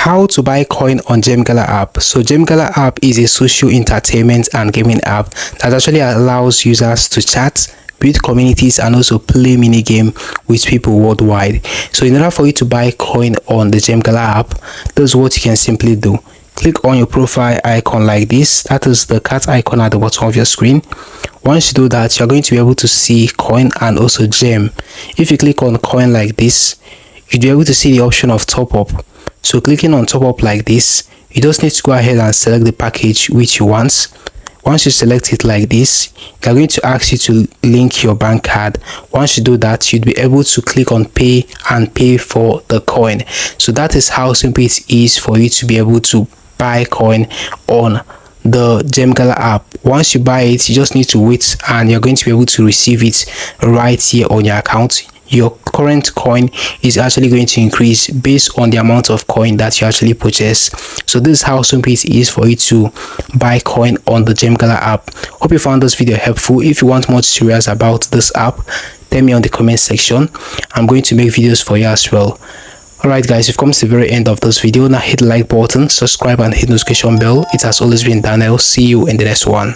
How to buy coin on Gemgala app. So Gemgala app is a social entertainment and gaming app that actually allows users to chat, build communities, and also play mini game with people worldwide. So in order for you to buy coin on the Gemgala app, this is what you can simply do. Click on your profile icon like this. That is the cat icon at the bottom of your screen. Once you do that, you're going to be able to see coin and also gem. If you click on coin like this, you'll be able to see the option of top up. So clicking on top up like this, you just need to go ahead and select the package which you want. Once you select it like this, they're going to ask you to link your bank card. Once you do that, you'd be able to click on pay and pay for the coin. So that is how simple it is for you to be able to buy coin on the Gemgala app. Once you buy it, you just need to wait and you're going to be able to receive it right here on your account. Your current coin is actually going to increase based on the amount of coin that you actually purchase. So this is how simple it is for you to buy coin on the Gemgala app. Hope you found this video helpful. If you want more tutorials about this app, tell me on the comment section. I'm going to make videos for you as well. Alright guys, we've come to the very end of this video. Now hit the like button, subscribe and hit the notification bell. It has always been Daniel. See you in the next one.